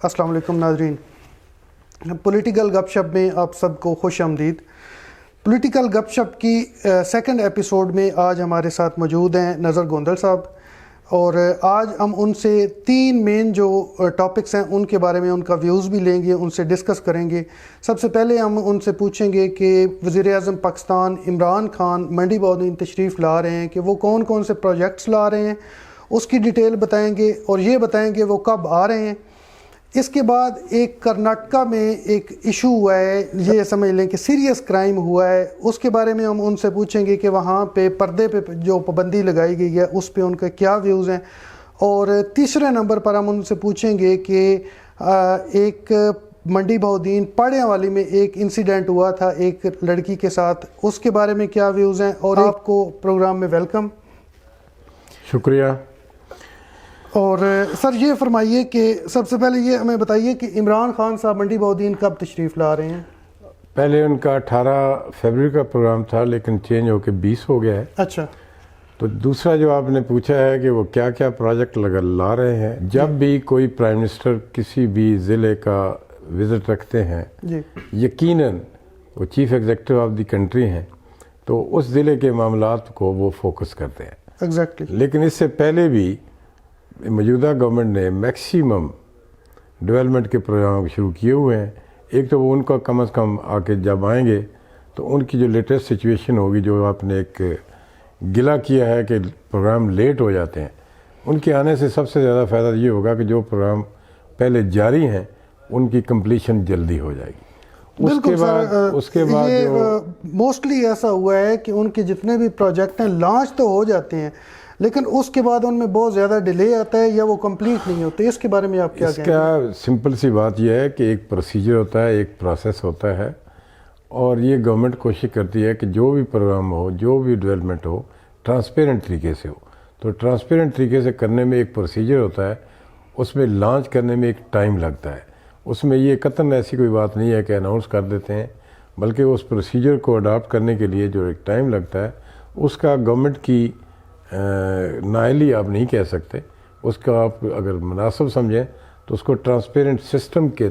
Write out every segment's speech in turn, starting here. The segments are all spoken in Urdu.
السلام علیکم ناظرین، پولیٹیکل گپ شپ میں آپ سب کو خوش آمدید۔ پولیٹیکل گپ شپ کی سیکنڈ ایپیسوڈ میں آج ہمارے ساتھ موجود ہیں نظر گوندل صاحب، اور آج ہم ان سے تین مین جو ٹاپکس ہیں ان کے بارے میں ان کا ویوز بھی لیں گے، ان سے ڈسکس کریں گے۔ سب سے پہلے ہم ان سے پوچھیں گے کہ وزیر اعظم پاکستان عمران خان منڈی بہودین تشریف لا رہے ہیں کہ وہ کون کون سے پروجیکٹس لا رہے ہیں، اس کی ڈیٹیل بتائیں گے، اور یہ بتائیں گے وہ کب آ رہے ہیں۔ اس کے بعد ایک کرناٹکا میں ایک ایشو ہوا ہے، یہ سمجھ لیں کہ سیریس کرائم ہوا ہے، اس کے بارے میں ہم ان سے پوچھیں گے کہ وہاں پہ پردے پہ جو پابندی لگائی گئی ہے اس پہ ان کا کیا ویوز ہیں۔ اور تیسرے نمبر پر ہم ان سے پوچھیں گے کہ ایک منڈی بہودین پاڑیاں والی میں ایک انسیڈنٹ ہوا تھا ایک لڑکی کے ساتھ، اس کے بارے میں کیا ویوز ہیں۔ اور آپ کو پروگرام میں ویلکم، شکریہ۔ اور سر یہ فرمائیے کہ سب سے پہلے یہ ہمیں بتائیے کہ عمران خان صاحب منڈی بہودین کب تشریف لا رہے ہیں؟ پہلے ان کا 18 فروری کا پروگرام تھا، لیکن چینج ہو کے 20 ہو گیا ہے۔ اچھا، تو دوسرا جو آپ نے پوچھا ہے کہ وہ کیا کیا پروجیکٹ لا رہے ہیں، جب بھی کوئی پرائم منسٹر کسی بھی ضلع کا وزٹ رکھتے ہیں، جی، یقیناً وہ chief executive of the country ہیں، تو اس ضلع کے معاملات کو وہ فوکس کرتے ہیں۔ ایگزیکٹلی۔ لیکن اس سے پہلے بھی موجودہ گورنمنٹ نے میکسیمم ڈیولپمنٹ کے پروگرام شروع کیے ہوئے ہیں۔ ایک تو وہ ان کا کم از کم آ کے جب آئیں گے تو ان کی جو لیٹسٹ سچویشن ہوگی، جو آپ نے ایک گلہ کیا ہے کہ پروگرام لیٹ ہو جاتے ہیں، ان کے آنے سے سب سے زیادہ فائدہ یہ ہوگا کہ جو پروگرام پہلے جاری ہیں ان کی کمپلیشن جلدی ہو جائے گی۔ اس کے بعد یہ موسٹلی ایسا ہوا ہے کہ ان کے جتنے بھی پروجیکٹ ہیں لانچ تو ہو جاتے ہیں، لیکن اس کے بعد ان میں بہت زیادہ ڈیلے آتا ہے یا وہ کمپلیٹ نہیں ہوتے۔ اس کے بارے میں آپ کیا کہیں گے؟ اس کا سمپل سی بات یہ ہے کہ ایک پروسیجر ہوتا ہے، ایک پروسیس ہوتا ہے، اور یہ گورنمنٹ کوشش کرتی ہے کہ جو بھی پروگرام ہو، جو بھی ڈیولپمنٹ ہو، ٹرانسپیرنٹ طریقے سے ہو۔ تو ٹرانسپیرنٹ طریقے سے کرنے میں ایک پروسیجر ہوتا ہے، اس میں لانچ کرنے میں ایک ٹائم لگتا ہے۔ اس میں یہ قطعاً ایسی کوئی بات نہیں ہے کہ اناؤنس کر دیتے ہیں، بلکہ اس پروسیجر کو اڈاپٹ کرنے کے لیے جو ایک ٹائم لگتا ہے، اس کا گورنمنٹ کی نااہلی آپ نہیں کہہ سکتے، اس کا آپ اگر مناسب سمجھیں تو اس کو ٹرانسپیرنٹ سسٹم کے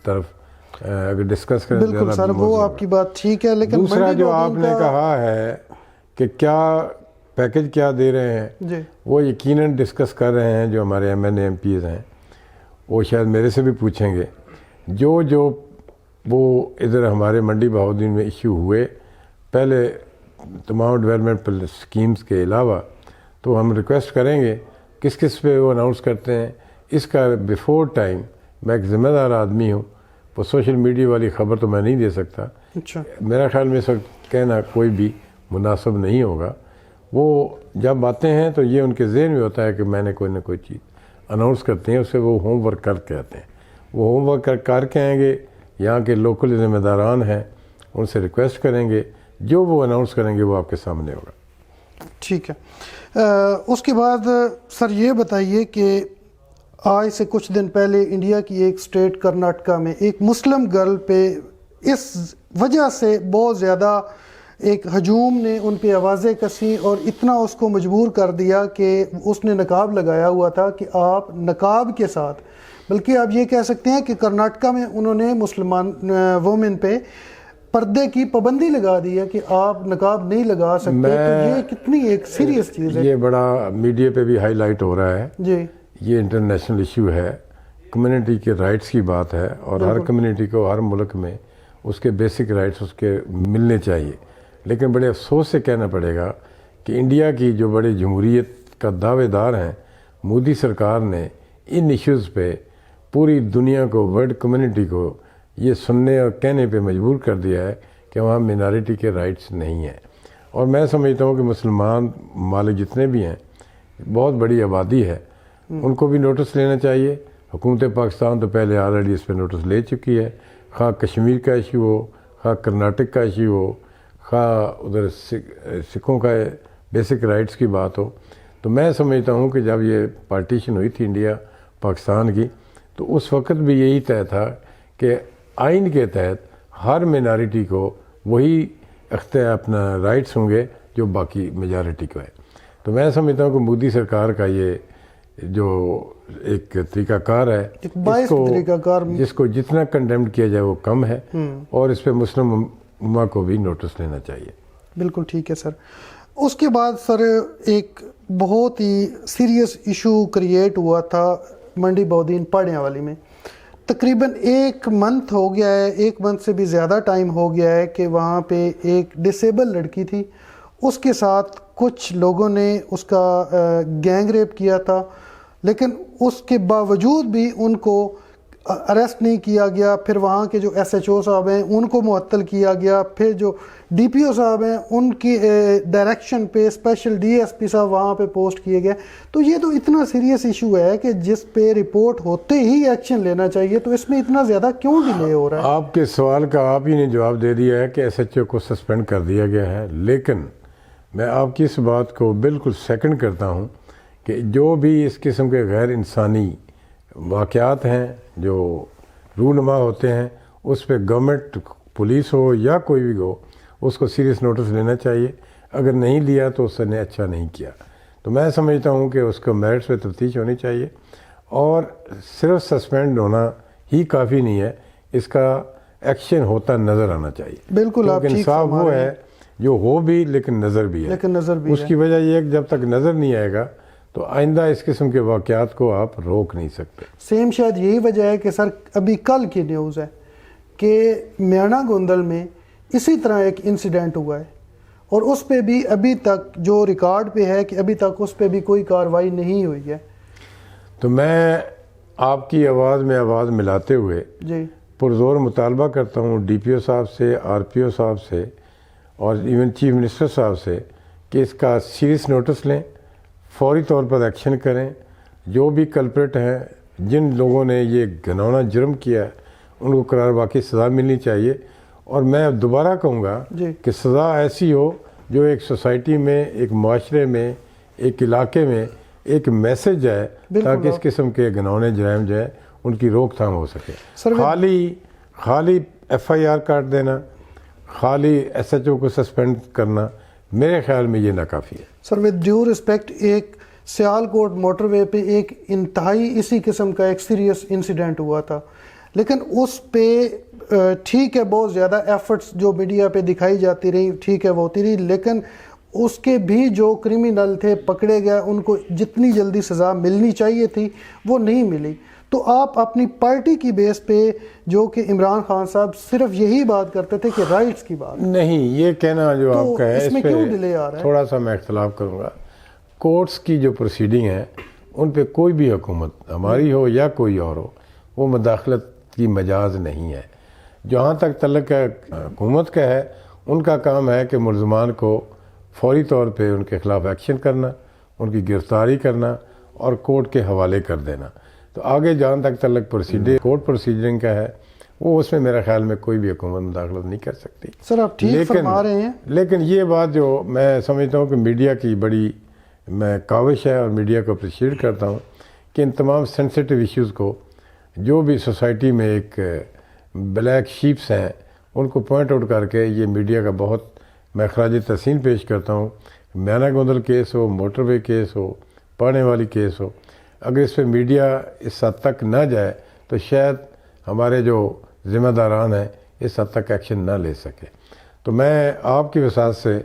طرف اگر ڈسکس کریں۔ بالکل سر، وہ آپ کی بات ٹھیک ہے، لیکن دوسرا جو آپ نے کہا ہے کہ کیا پیکج کیا دے رہے ہیں، جی، وہ یقیناً ڈسکس کر رہے ہیں۔ جو ہمارے M N A MPs ہیں وہ شاید میرے سے بھی پوچھیں گے، جو وہ ادھر ہمارے منڈی بہودین میں ایشو ہوئے پہلے تمام ڈیولپمنٹ اسکیمز کے علاوہ، تو ہم ریکویسٹ کریں گے کس کس پہ وہ اناؤنس کرتے ہیں۔ اس کا بیفور ٹائم، میں ایک ذمہ دار آدمی ہوں، وہ سوشل میڈیا والی خبر تو میں نہیں دے سکتا۔ اچھا، میرا خیال میں اس وقت کہنا کوئی بھی مناسب نہیں ہوگا۔ وہ جب آتے ہیں تو یہ ان کے ذہن میں ہوتا ہے کہ میں نے کوئی نہ کوئی چیز اناؤنس کرتے ہیں، اسے وہ ہوم ورک کر کے آتے ہیں۔ وہ ہوم ورک کر کے آئیں گے، یہاں کے لوکل ذمہ داران ہیں ان سے ریکویسٹ کریں گے، جو وہ اناؤنس کریں گے وہ آپ کے سامنے ہوگا۔ ٹھیک ہے۔ اس کے بعد سر یہ بتائیے کہ آج سے کچھ دن پہلے انڈیا کی ایک اسٹیٹ کرناٹکا میں ایک مسلم گرل پہ اس وجہ سے بہت زیادہ ایک ہجوم نے ان پہ آوازیں کسیں اور اتنا اس کو مجبور کر دیا کہ اس نے نقاب لگایا ہوا تھا کہ آپ نقاب کے ساتھ، بلکہ آپ یہ کہہ سکتے ہیں کہ کرناٹکا میں انہوں نے مسلمان وومن پہ پردے کی پابندی لگا دی ہے کہ آپ نقاب نہیں لگا سکتے۔ تو یہ کتنی ایک سیریس چیز ہے۔ یہ بڑا میڈیا پہ بھی ہائی لائٹ ہو رہا ہے۔ جی، یہ انٹرنیشنل ایشو ہے، کمیونٹی کے رائٹس کی بات ہے، اور ہر کمیونٹی کو ہر ملک میں اس کے بیسک رائٹس اس کے ملنے چاہیے۔ لیکن بڑے افسوس سے کہنا پڑے گا کہ انڈیا کی جو بڑے جمہوریت کا دعوے دار ہیں، مودی سرکار نے ان ایشوز پہ پوری دنیا کو، ورلڈ کمیونٹی کو یہ سننے اور کہنے پہ مجبور کر دیا ہے کہ وہاں منارٹی کے رائٹس نہیں ہیں۔ اور میں سمجھتا ہوں کہ مسلمان ممالک جتنے بھی ہیں، بہت بڑی آبادی ہے، ان کو بھی نوٹس لینا چاہیے۔ حکومت پاکستان تو پہلے آلریڈی اس پہ نوٹس لے چکی ہے، خواہ کشمیر کا ایشو ہو، خواہ کرناٹک کا ایشو ہو، خواہ ادھر سکھوں کا بیسک رائٹس کی بات ہو۔ تو میں سمجھتا ہوں کہ جب یہ پارٹیشن ہوئی تھی انڈیا پاکستان کی، تو اس وقت بھی یہی طے تھا کہ آئین کے تحت ہر مینارٹی کو وہی اپنا رائٹس ہوں گے جو باقی میجارٹی کو ہے۔ تو میں سمجھتا ہوں کہ مودی سرکار کا یہ جو ایک طریقہ کار ہے ایک باعث طریقہ کار جس کو جتنا کنڈیمڈ کیا جائے وہ کم ہے، اور اس پہ مسلم امہ کو بھی نوٹس لینا چاہیے۔ بالکل ٹھیک ہے سر۔ اس کے بعد سر ایک بہت ہی سیریس ایشو کریٹ ہوا تھا منڈی بودین پاڑیاں والی میں، تقریباً 1 منتھ ہو گیا ہے، 1 منتھ سے بھی زیادہ ٹائم ہو گیا ہے کہ وہاں پہ ایک ڈسیبل لڑکی تھی، اس کے ساتھ کچھ لوگوں نے اس کا گینگ ریپ کیا تھا، لیکن اس کے باوجود بھی ان کو اریسٹ نہیں کیا گیا۔ پھر وہاں کے جو ایس ایچ او صاحب ہیں ان کو معطل کیا گیا، پھر جو ڈی پی او صاحب ہیں ان کی ڈائریکشن پہ اسپیشل ڈی ایس پی صاحب وہاں پہ پوسٹ کیے گئے۔ تو یہ تو اتنا سیریس ایشو ہے کہ جس پہ رپورٹ ہوتے ہی ایکشن لینا چاہیے، تو اس میں اتنا زیادہ کیوں ڈیلے ہو رہا ہے؟ آپ کے سوال کا آپ ہی نے جواب دے دیا ہے کہ ایس ایچ او کو سسپینڈ کر دیا گیا ہے، لیکن میں آپ کی اس بات کو بالکل سیکنڈ کرتا ہوں کہ جو بھی اس قسم کے غیر انسانی واقعات ہیں جو رونما ہوتے ہیں، اس پہ گورنمنٹ، پولیس ہو یا کوئی بھی ہو، اس کو سیریس نوٹس لینا چاہیے۔ اگر نہیں لیا تو اس نے اچھا نہیں کیا۔ تو میں سمجھتا ہوں کہ اس کو میرٹس پہ تفتیش ہونی چاہیے، اور صرف سسپینڈ ہونا ہی کافی نہیں ہے، اس کا ایکشن ہوتا نظر آنا چاہیے۔ بالکل آپ ٹھیک انصاف وہ ہے جو ہو بھی لیکن نظر بھی ہے، لیکن نظر بھی اس کی وجہ یہ ہے کہ جب تک نظر نہیں آئے گا تو آئندہ اس قسم کے واقعات کو آپ روک نہیں سکتے۔ سیم شاید یہی وجہ ہے کہ سر ابھی کل کی نیوز ہے کہ میانہ گوندل میں اسی طرح ایک انسیڈنٹ ہوا ہے، اور اس پہ بھی ابھی تک جو ریکارڈ پہ ہے کہ ابھی تک اس پہ بھی کوئی کارروائی نہیں ہوئی ہے۔ تو میں آپ کی آواز میں آواز ملاتے ہوئے جی پرزور مطالبہ کرتا ہوں ڈی پی او صاحب سے، آر پی او صاحب سے، اور ایون چیف منسٹر صاحب سے کہ اس کا سیریس نوٹس لیں، فوری طور پر ایکشن کریں۔ جو بھی کلپریٹ ہیں، جن لوگوں نے یہ گھناؤنا جرم کیا ہے، ان کو قرار واقعی سزا ملنی چاہیے۔ اور میں دوبارہ کہوں گا جی کہ سزا ایسی ہو جو ایک سوسائٹی میں، ایک معاشرے میں، ایک علاقے میں ایک میسج جائے، تاکہ اس قسم کے گھناؤنے جرائم جو ہیں ان کی روک تھام ہو سکے۔ خالی ایف آئی آر کاٹ دینا، خالی ایس ایچ او کو سسپینڈ کرنا، میرے خیال میں یہ ناکافی ہے۔ سر ود ڈیو رسپیکٹ، ایک سیالکوٹ موٹر وے پہ ایک انتہائی اسی قسم کا ایک سیریس انسیڈنٹ ہوا تھا، لیکن اس پہ ٹھیک ہے بہت زیادہ ایفرٹس جو میڈیا پہ دکھائی جاتی رہی، ٹھیک ہے وہ ہوتی رہی، لیکن اس کے بھی جو کرمینل تھے پکڑے گئے، ان کو جتنی جلدی سزا ملنی چاہیے تھی وہ نہیں ملی۔ تو آپ اپنی پارٹی کی بیس پہ، جو کہ عمران خان صاحب صرف یہی بات کرتے تھے کہ رائٹس کی بات، نہیں، یہ کہنا جو آپ کا ہے اس میں پہ کیوں ڈیلے آ رہا ہے؟ تھوڑا سا میں اختلاف کروں گا۔ کورٹس کی جو پروسیڈنگ ہے ان پہ کوئی بھی حکومت، ہماری ہو یا کوئی اور ہو، وہ مداخلت کی مجاز نہیں ہے۔ جہاں تک تعلق ہے حکومت کا ہے، ان کا کام ہے کہ ملزمان کو فوری طور پہ ان کے خلاف ایکشن کرنا، ان کی گرفتاری کرنا اور کورٹ کے حوالے کر دینا۔ تو آگے جہاں تک تعلق کورٹ پروسیجرنگ کا ہے، وہ اس میں میرا خیال میں کوئی بھی حکومت مداخلت نہیں کر سکتی۔ سر آپ ٹھیک فرما رہے ہیں، لیکن یہ بات جو میں سمجھتا ہوں کہ میڈیا کی بڑی میں کاوش ہے، اور میڈیا کو اپریشیٹ کرتا ہوں کہ ان تمام سینسیٹیو ایشوز کو، جو بھی سوسائٹی میں ایک بلیک شیپس ہیں، ان کو پوائنٹ آؤٹ کر کے یہ میڈیا کا بہت میں خراج تحسین پیش کرتا ہوں۔ میانہ گوندل کیس ہو، موٹر وے کیس ہو، پانے والی کیس ہو، اگر اس پہ میڈیا اس حد تک نہ جائے تو شاید ہمارے جو ذمہ داران ہیں اس حد تک ایکشن نہ لے سکے۔ تو میں آپ کی وسعت سے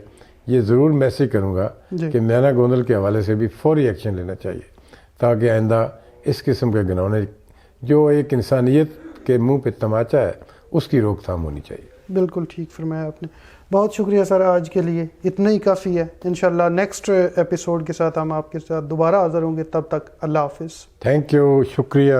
یہ ضرور میسیج کروں گا کہ میانہ گوندل کے حوالے سے بھی فوری ایکشن لینا چاہیے، تاکہ آئندہ اس قسم کے گناؤنے جو ایک انسانیت کے منہ پہ تماچا ہے، اس کی روک تھام ہونی چاہیے۔ بالکل ٹھیک فرمایا آپ نے۔ بہت شکریہ سر، آج کے لیے اتنا ہی کافی ہے۔ انشاءاللہ نیکسٹ ایپیسوڈ کے ساتھ ہم آپ کے ساتھ دوبارہ حاضر ہوں گے، تب تک اللہ حافظ۔ تھینک یو، شکریہ۔